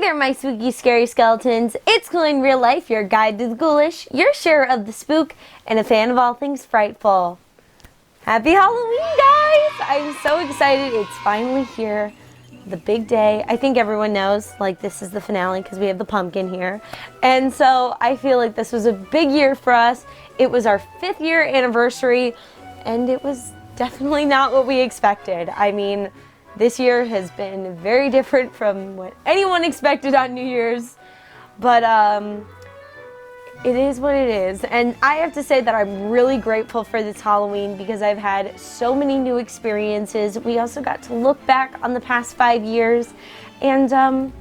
there, my spooky, scary skeletons. It's Ghouling in Real Life, your guide to the ghoulish, your share of the spook, and a fan of all things frightful. Happy Halloween, guys! I'm so excited. It's finally here. The big day. I think everyone knows, like, this is the finale because we have the pumpkin here. And so I feel like this was a big year for us. It was our 5th year anniversary, and it was definitely not what we expected. I mean, this year has been very different from what anyone expected on New Year's, but it is what it is. And I have to say that I'm really grateful for this Halloween because I've had so many new experiences. We also got to look back on the past 5 years, and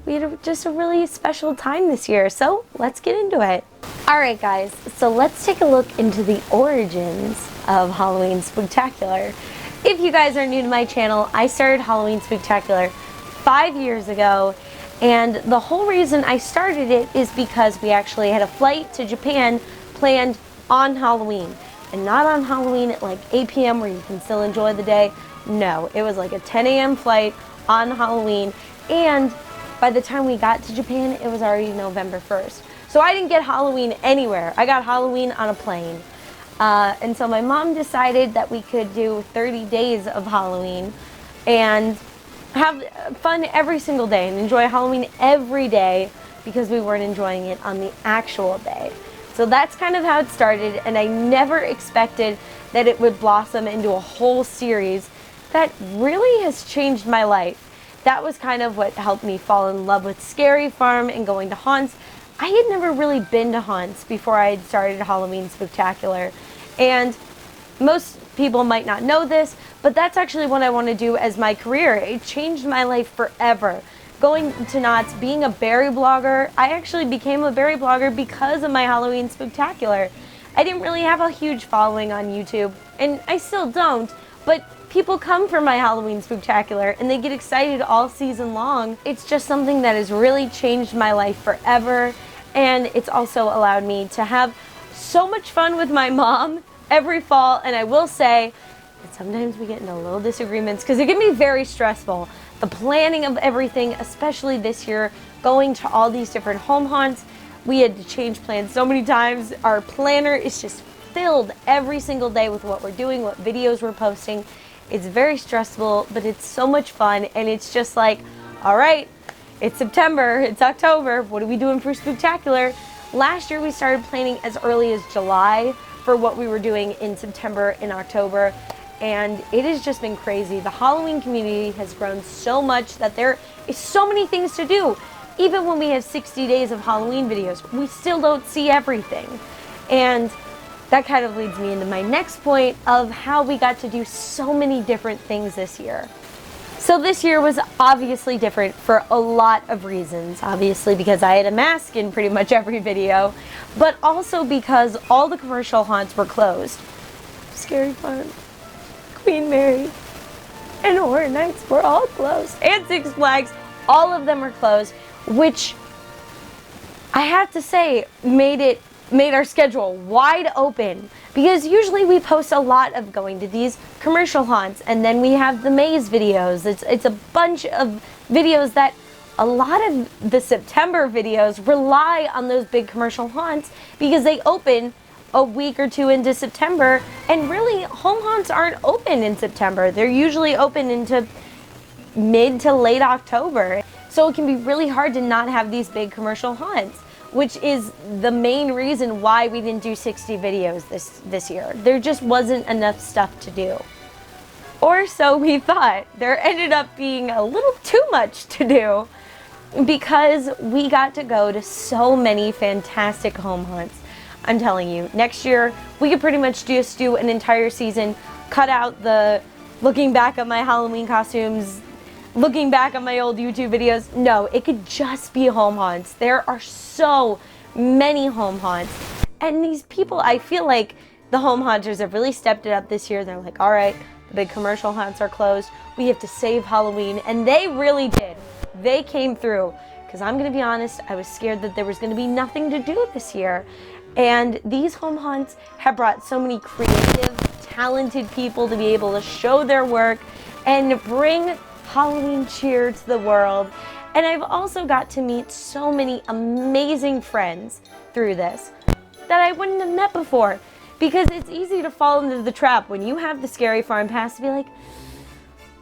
we had just a really special time this year. So let's get into it. Alright guys, so let's take a look into the origins of Halloween Spooktacular. If you guys are new to my channel, I started Halloween Spooktacular 5 years ago, and the whole reason I started it is because we actually had a flight to Japan planned on Halloween. And not on Halloween at like 8 p.m. where you can still enjoy the day. No, it was like a 10 a.m. flight on Halloween, and by the time we got to Japan, it was already November 1st. So I didn't get Halloween anywhere. I got Halloween on a plane. And so my mom decided that we could do 30 days of Halloween and have fun every single day and enjoy Halloween every day because we weren't enjoying it on the actual day. So that's kind of how it started, and I never expected that it would blossom into a whole series that really has changed my life. That was kind of what helped me fall in love with Scary Farm and going to haunts. I had never really been to haunts before I had started Halloween Spooktacular. And most people might not know this, but that's actually what I want to do as my career. It changed my life forever. Going to knots, being a berry blogger, I actually became a berry blogger because of my Halloween Spooktacular. I didn't really have a huge following on YouTube, and I still don't, but people come for my Halloween Spooktacular and they get excited all season long. It's just something that has really changed my life forever, and it's also allowed me to have so much fun with my mom every fall. And I will say that sometimes we get into little disagreements because it can be very stressful. The planning of everything, especially this year, going to all these different home haunts, we had to change plans so many times. Our planner is just filled every single day with what we're doing, what videos we're posting. It's very stressful, but it's so much fun, and it's just like, all right, it's September, it's October, what are we doing for Spooktacular? Last year we started planning as early as July for what we were doing in September and October, and it has just been crazy. The Halloween community has grown so much that there is so many things to do. Even when we have 60 days of Halloween videos, we still don't see everything. And that kind of leads me into my next point of how we got to do so many different things this year. So this year was obviously different for a lot of reasons. Obviously because I had a mask in pretty much every video, but also because all the commercial haunts were closed. Scary Farm, Queen Mary, and Horror Nights were all closed. And Six Flags, all of them were closed, which I have to say made our schedule wide open, because usually we post a lot of going to these commercial haunts, and then we have the maze videos. It's a bunch of videos that a lot of the September videos rely on those big commercial haunts because they open a week or two into September, and really home haunts aren't open in September. They're usually open into mid to late October. So it can be really hard to not have these big commercial haunts, which is the main reason why we didn't do 60 videos this year. There just wasn't enough stuff to do. Or so we thought. There ended up being a little too much to do because we got to go to so many fantastic home haunts. I'm telling you, next year we could pretty much just do an entire season, cut out the looking back at my Halloween costumes, looking back at my old YouTube videos. No, it could just be home haunts. There are so many home haunts. And these people, I feel like the home haunters have really stepped it up this year. They're like, all right, the big commercial haunts are closed. We have to save Halloween. And they really did. They came through. Because I'm going to be honest, I was scared that there was going to be nothing to do this year. And these home haunts have brought so many creative, talented people to be able to show their work and bring Halloween cheer to the world. And I've also got to meet so many amazing friends through this that I wouldn't have met before. Because it's easy to fall into the trap when you have the Scary Farm Pass to be like,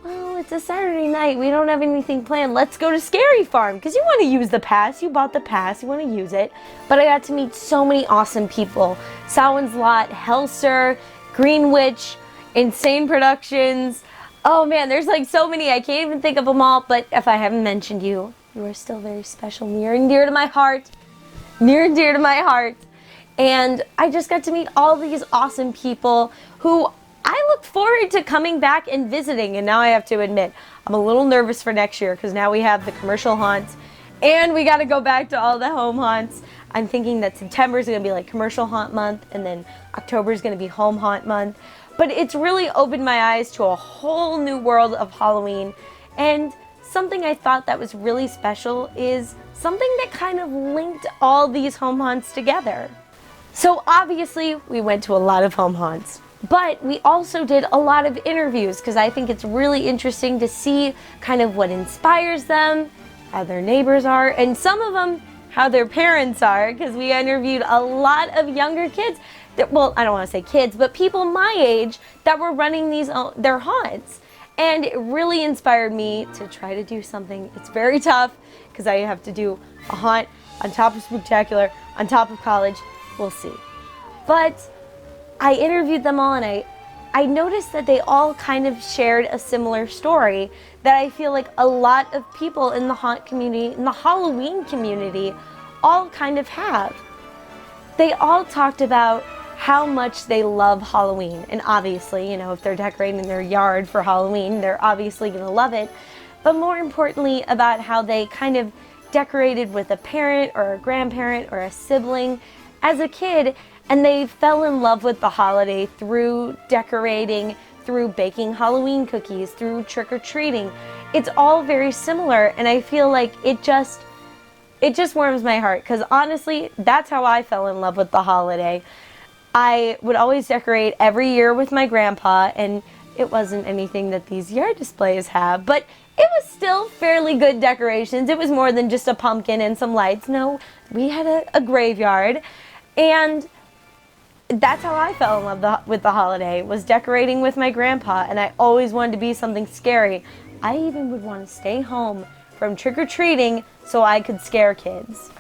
well, it's a Saturday night, we don't have anything planned, let's go to Scary Farm. Because you want to use the pass, you bought the pass, you want to use it. But I got to meet so many awesome people. Samhain's Lot, Helser, Greenwich, Insane Productions. Oh man, there's like so many, I can't even think of them all. But if I haven't mentioned you, you are still very special, near and dear to my heart. Near and dear to my heart. And I just got to meet all these awesome people who I look forward to coming back and visiting. And now I have to admit, I'm a little nervous for next year because now we have the commercial haunts and we got to go back to all the home haunts. I'm thinking that September is going to be like commercial haunt month, and then October is going to be home haunt month. But it's really opened my eyes to a whole new world of Halloween. And something I thought that was really special is something that kind of linked all these home haunts together. So obviously we went to a lot of home haunts, but we also did a lot of interviews because I think it's really interesting to see kind of what inspires them, how their neighbors are, and some of them how their parents are, because we interviewed a lot of younger kids that, well, I don't want to say kids, but people my age that were running their haunts. And it really inspired me to try to do something. It's very tough because I have to do a haunt on top of Spooktacular, on top of college. We'll see. But I interviewed them all, and I noticed that they all kind of shared a similar story that I feel like a lot of people in the haunt community, in the Halloween community, all kind of have. They all talked about how much they love Halloween. And obviously, you know, if they're decorating their yard for Halloween, they're obviously going to love it. But more importantly, about how they kind of decorated with a parent or a grandparent or a sibling as a kid, and they fell in love with the holiday through decorating, through baking Halloween cookies, through trick-or-treating. It's all very similar, and I feel like it just warms my heart, because honestly, that's how I fell in love with the holiday. I would always decorate every year with my grandpa, and it wasn't anything that these yard displays have, but it was still fairly good decorations. It was more than just a pumpkin and some lights. No, we had a graveyard. And that's how I fell in love with the holiday, was decorating with my grandpa, and I always wanted to be something scary. I even would want to stay home from trick-or-treating so I could scare kids.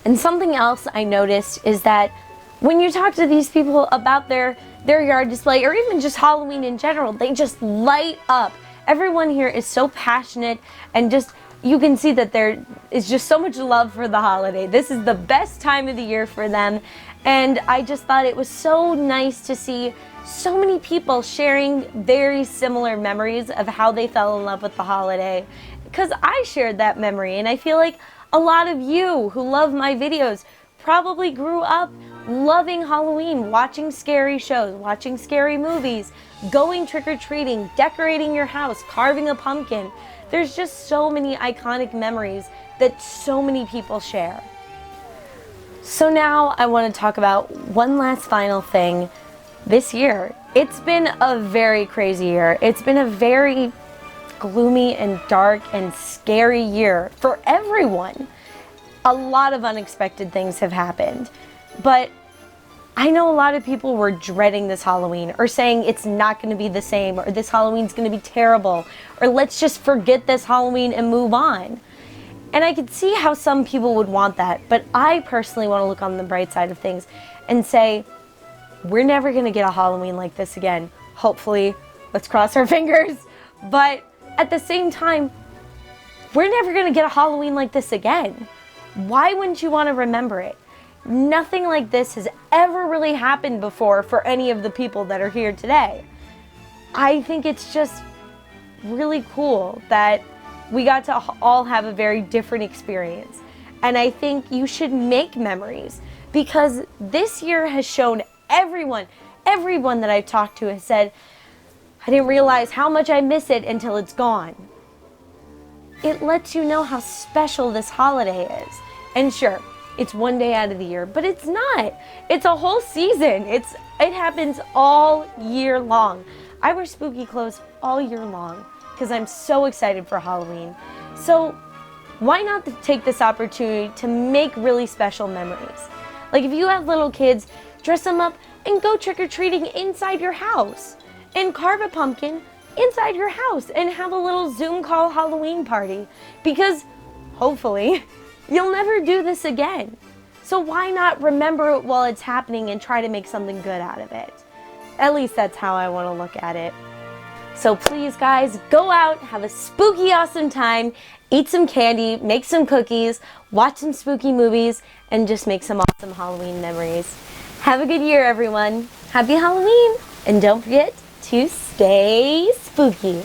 And something else I noticed is that when you talk to these people about their yard display, or even just Halloween in general, they just light up. Everyone here is so passionate, and just you can see that there is just so much love for the holiday. This is the best time of the year for them. And I just thought it was so nice to see so many people sharing very similar memories of how they fell in love with the holiday. Because I shared that memory, and I feel like a lot of you who love my videos probably grew up loving Halloween, watching scary shows, watching scary movies, going trick-or-treating, decorating your house, carving a pumpkin. There's just so many iconic memories that so many people share. So now I want to talk about one last final thing. This year, it's been a very crazy year. It's been a very gloomy and dark and scary year for everyone. A lot of unexpected things have happened, but I know a lot of people were dreading this Halloween, or saying it's not going to be the same, or this Halloween's going to be terrible, or let's just forget this Halloween and move on. And I could see how some people would want that, but I personally want to look on the bright side of things and say, we're never going to get a Halloween like this again. Hopefully, let's cross our fingers. But at the same time, we're never going to get a Halloween like this again. Why wouldn't you want to remember it? Nothing like this has ever really happened before for any of the people that are here today. I think it's just really cool that we got to all have a very different experience. And I think you should make memories, because this year has shown everyone that I've talked to has said, I didn't realize how much I miss it until it's gone. It lets you know how special this holiday is. And sure, it's one day out of the year, but it's not. It's a whole season. It happens all year long. I wear spooky clothes all year long because I'm so excited for Halloween. So why not take this opportunity to make really special memories? Like if you have little kids, dress them up and go trick-or-treating inside your house and carve a pumpkin inside your house and have a little Zoom call Halloween party, because hopefully you'll never do this again. So why not remember it while it's happening and try to make something good out of it? At least that's how I want to look at it. So please guys, go out, have a spooky awesome time, eat some candy, make some cookies, watch some spooky movies, and just make some awesome Halloween memories. Have a good year everyone. Happy Halloween, and don't forget to stay spooky.